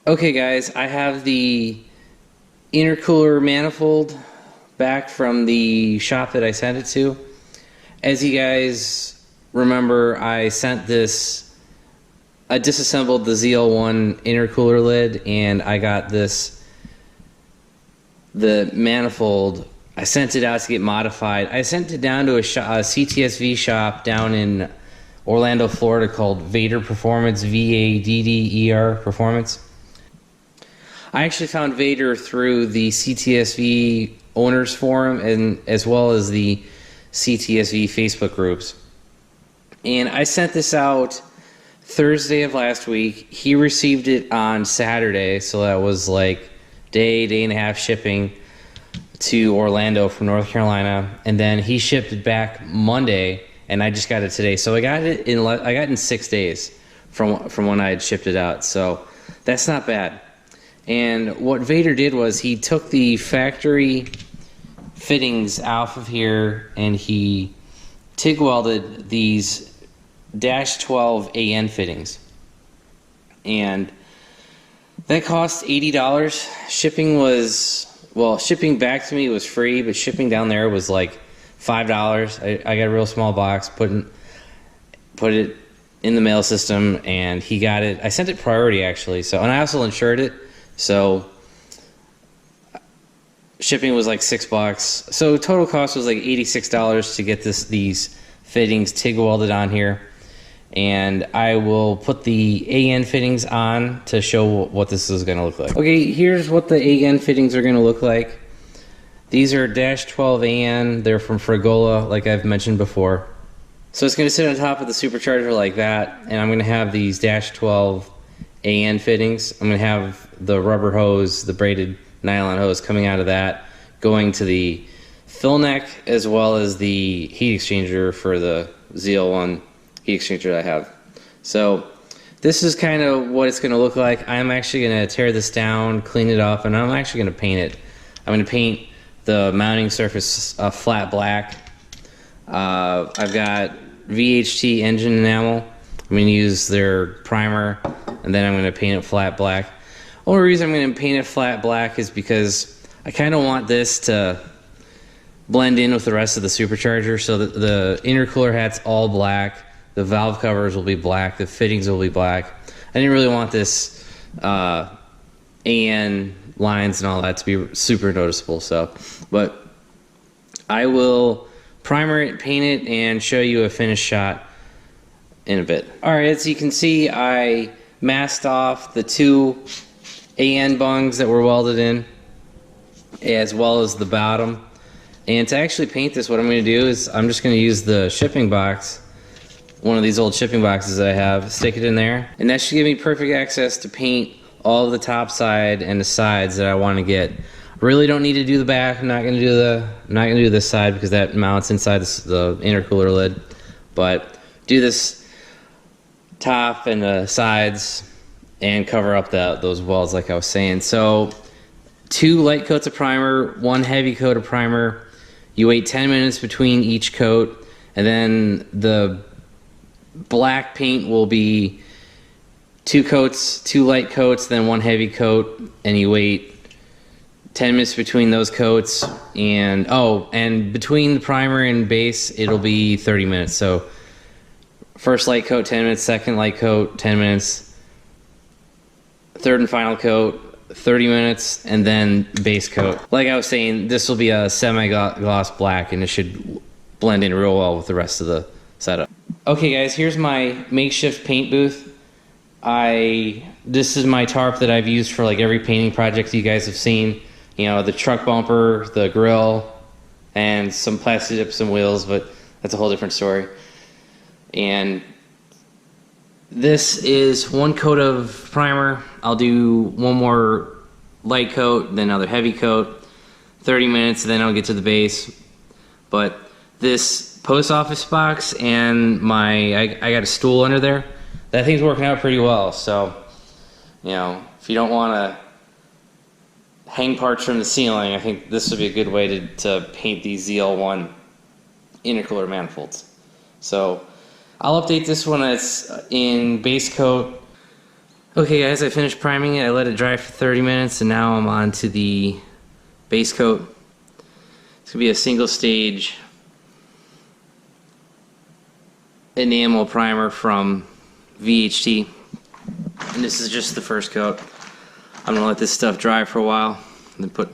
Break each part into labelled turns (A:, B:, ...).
A: Okay guys, I have the intercooler manifold back from the shop that I sent it to. As you guys remember, I disassembled the ZL1 intercooler lid, and I got the manifold. I sent it out to get modified. I sent it down to a CTS-V shop down in Orlando, Florida called Vadder Performance, V-A-D-D-E-R Performance. I actually found Vadder through the CTS-V owners forum and as well as the CTS-V Facebook groups. And I sent this out Thursday of last week. He received it on Saturday, so that was like day and a half shipping to Orlando from North Carolina, and then he shipped it back Monday, and I just got it today. So I got it in 6 days from when I had shipped it out. So that's not bad. And what Vadder did was he took the factory fittings off of here and he TIG welded these -12 AN fittings, and that cost $80. Shipping back to me was free, but shipping down there was like $5. I got a real small box, put it in the mail system, and he got it. I sent it priority actually, and I also insured it, so shipping was like $6. So total cost was like $86 to get these fittings TIG welded on here. And I will put the AN fittings on to show what this is going to look like. Okay, here's what the AN fittings are going to look like. These are -12 AN. They're from Frigola, like I've mentioned before. So it's going to sit on top of the supercharger like that, and I'm going to have these -12 AN fittings. I'm going to have the rubber hose, the braided nylon hose coming out of that, going to the fill neck as well as the heat exchanger for the ZL1 heat exchanger that I have. So this is kind of what it's going to look like. I'm actually going to tear this down, clean it up, and I'm actually going to paint it. I'm going to paint the mounting surface flat black. I've got VHT engine enamel. I'm going to use their primer, and then I'm going to paint it flat black. Only reason I'm going to paint it flat black is because I kind of want this to blend in with the rest of the supercharger, so that the intercooler hat's all black, the valve covers will be black, the fittings will be black. I didn't really want this AN lines and all that to be super noticeable, but I will primer it, paint it, and show you a finished shot in a bit. Alright, as you can see, I masked off the 2 AN bungs that were welded in, as well as the bottom. And to actually paint this, what I'm going to do is I'm just going to use the shipping box, one of these old shipping boxes that I have, stick it in there, and that should give me perfect access to paint all of the top side and the sides that I want to get. Really don't need to do the back. I'm not going to do this side because that mounts inside the intercooler lid, but do this top and the sides and cover up those welds like I was saying. So 2 light coats of primer, 1 heavy coat of primer. You wait 10 minutes between each coat, and then the black paint will be 2 coats, 2 light coats, then 1 heavy coat, and you wait 10 minutes between those coats, and between the primer and base it'll be 30 minutes. So first light coat 10 minutes, second light coat 10 minutes, third and final coat 30 minutes, and then base coat. Like I was saying, this will be a semi-gloss black, and it should blend in real well with the rest of the setup. Okay guys, here's my makeshift paint booth. This is my tarp that I've used for like every painting project you guys have seen. You know, the truck bumper, the grill, and some plastic tips and wheels, but that's a whole different story. And this is 1 coat of primer. I'll do 1 more light coat, then another heavy coat, 30 minutes, then I'll get to the base. But this post office box and I got a stool under there. That thing's working out pretty well. So, you know, if you don't want to hang parts from the ceiling, I think this would be a good way to paint these ZL1 intercooler manifolds. So I'll update this when it's in base coat Okay guys, I finished priming it. I let it dry for 30 minutes and now I'm on to the base coat. It's going to be a single stage enamel primer from VHT. And this is just the first coat. I'm going to let this stuff dry for a while and then put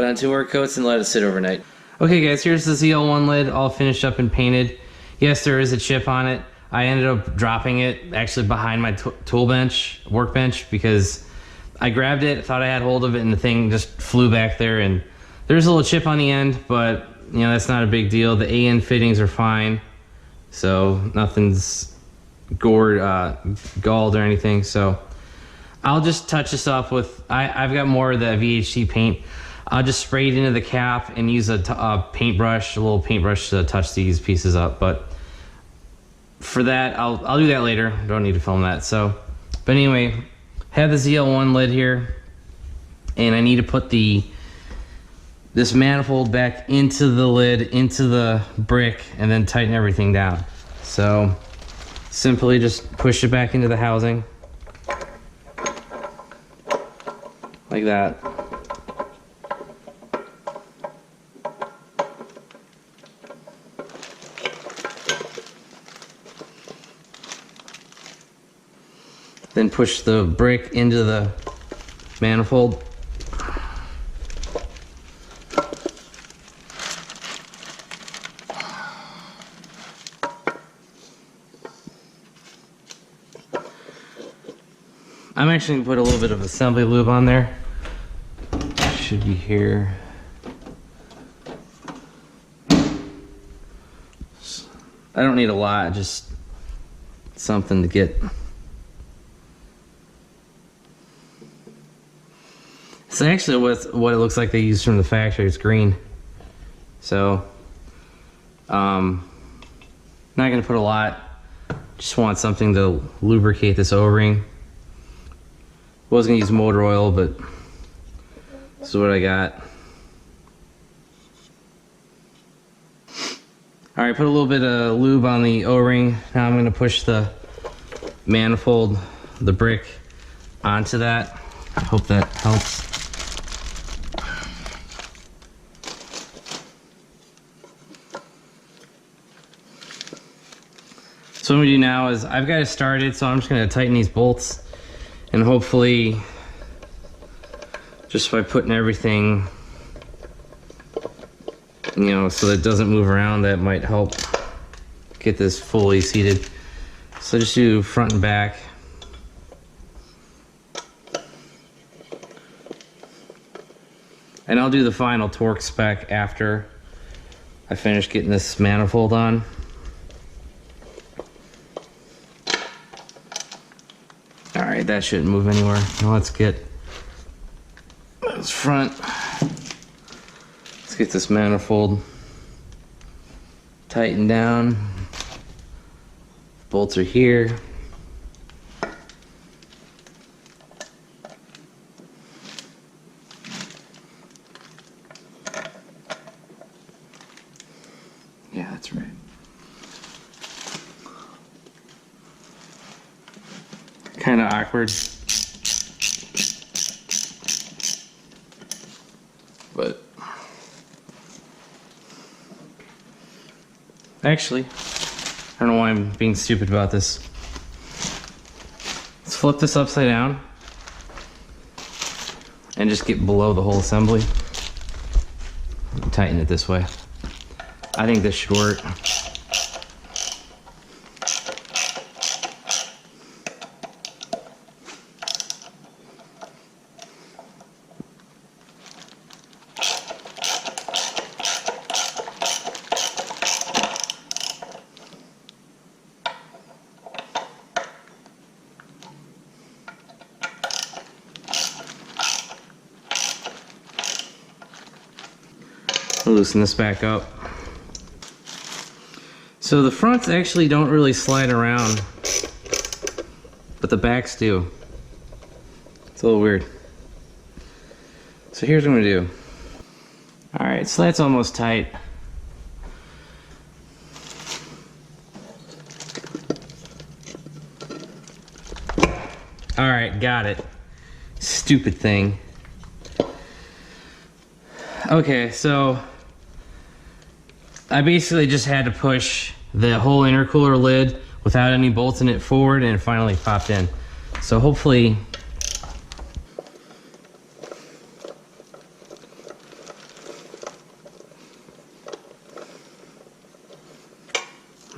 A: on 2 more coats and let it sit overnight. Okay guys, here's the ZL1 lid all finished up and painted. Yes, there is a chip on it. I ended up dropping it actually behind my workbench, because I grabbed it, thought I had hold of it, and the thing just flew back there. And there's a little chip on the end, but you know, that's not a big deal. The AN fittings are fine, so nothing's galled or anything. So I'll just touch this up with, I've got more of the VHT paint. I'll just spray it into the cap and use a paintbrush, a little paintbrush to touch these pieces up. But for that, I'll do that later. Don't need to film that. So, but anyway, have the ZL1 lid here, and I need to put this manifold back into the lid, into the brick, and then tighten everything down. So simply just push it back into the housing like that. Then push the brick into the manifold. I'm actually gonna put a little bit of assembly lube on there. Should be here. I don't need a lot, just something to get. It's actually what it looks like they use from the factory. It's green. So, not gonna put a lot. Just want something to lubricate this O-ring. Was gonna use motor oil, but this is what I got. All right, put a little bit of lube on the O-ring. Now I'm gonna push the manifold, the brick, onto that. I hope that helps. So what I'm gonna do now is, I've got it started, so I'm just gonna tighten these bolts, and hopefully, just by putting everything, you know, so that it doesn't move around, that might help get this fully seated. So just do front and back. And I'll do the final torque spec after I finish getting this manifold on. Alright, that shouldn't move anywhere. Now let's get this front. Let's get this manifold tightened down. Bolts are here. Yeah, that's right. Kind of awkward, but actually, I don't know why I'm being stupid about this. Let's flip this upside down and just get below the whole assembly. Tighten it this way. I think this should work. I'll loosen this back up. So the fronts actually don't really slide around, but the backs do. It's a little weird. So here's what I'm gonna do. All right, so that's almost tight. All right, got it. Stupid thing. Okay, so I basically just had to push the whole intercooler lid without any bolts in it forward, and it finally popped in. So hopefully,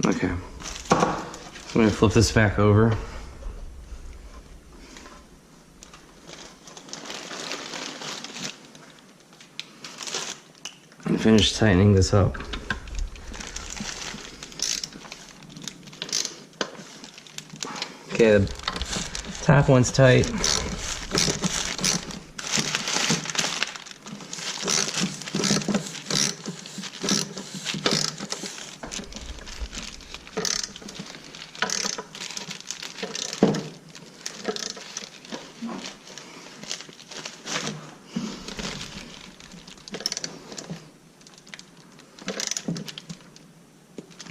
A: okay. I'm gonna flip this back over. And finish tightening this up. Okay, the top one's tight.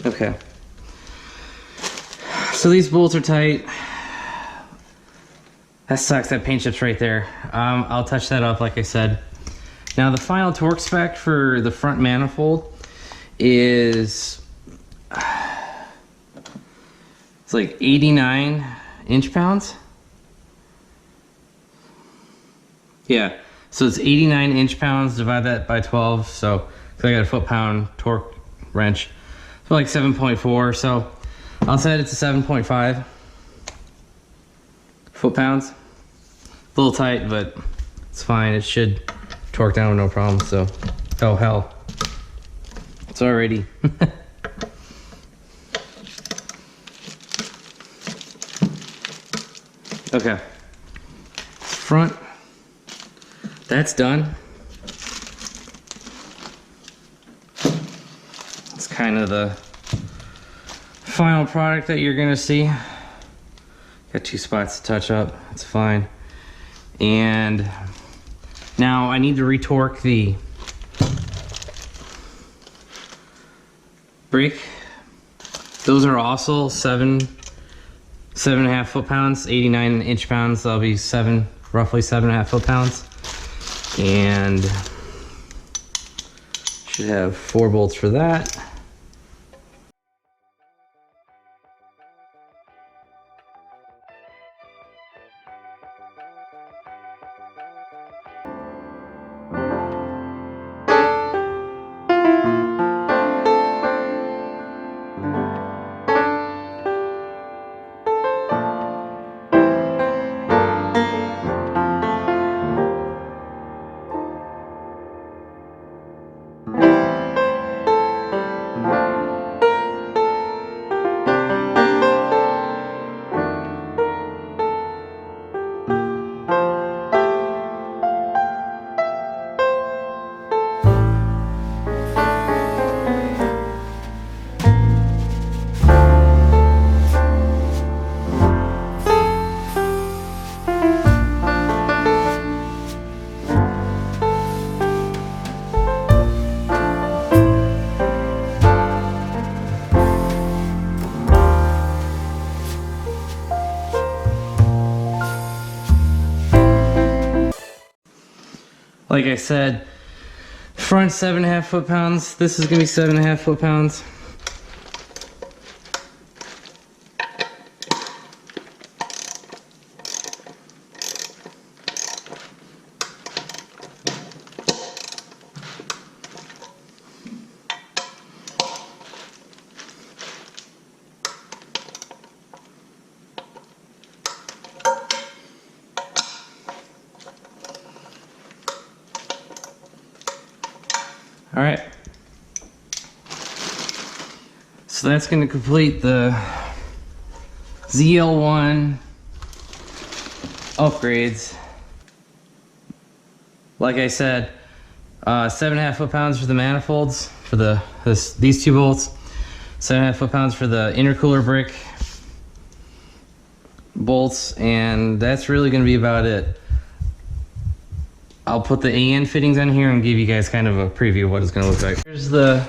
A: Okay. So these bolts are tight. That sucks, that paint chip's right there. I'll touch that up like I said. Now the final torque spec for the front manifold is, it's like 89 inch-pounds. Yeah, so it's 89 inch-pounds, divide that by 12, so I got a foot-pound torque wrench. So like 7.4, so I'll set it to 7.5 foot-pounds. A little tight, but it's fine. It should torque down with no problem, so, oh hell. It's already. Okay. Front, that's done. It's kind of the final product that you're gonna see. Got 2 spots to touch up, it's fine. And now I need to retorque the brake. Those are also 7.5 foot-pounds, 89 inch-pounds. That'll be roughly 7.5 foot-pounds. And should have 4 bolts for that. Like I said, front 7.5 foot-pounds. This is gonna be 7.5 foot-pounds. All right, so that's going to complete the ZL1 upgrades. Like I said, 7.5 foot-pounds for the manifolds for these 2 bolts, 7.5 foot-pounds for the intercooler brick bolts, and that's really going to be about it. I'll put the AN fittings on here and give you guys kind of a preview of what it's going to look like. Here's the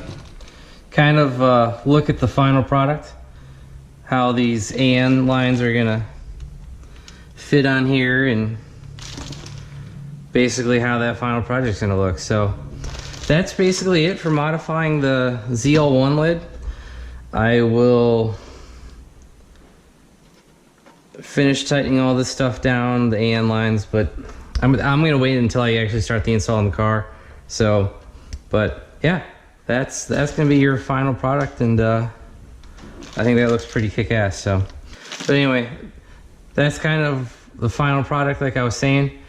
A: kind of look at the final product, how these AN lines are going to fit on here and basically how that final project's gonna look. So that's basically it for modifying the ZL1 lid. I will finish tightening all this stuff down, the AN lines, but I'm gonna wait until I actually start the install in the car. So, but yeah, that's gonna be your final product, and I think that looks pretty kick-ass. So, but anyway, that's kind of the final product, like I was saying.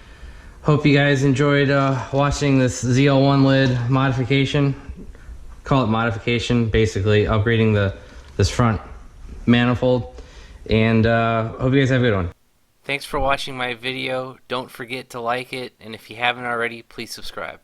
A: Hope you guys enjoyed watching this ZL1 lid modification. Call it modification, basically upgrading this front manifold. And hope you guys have a good one. Thanks for watching my video. Don't forget to like it, and if you haven't already, please subscribe.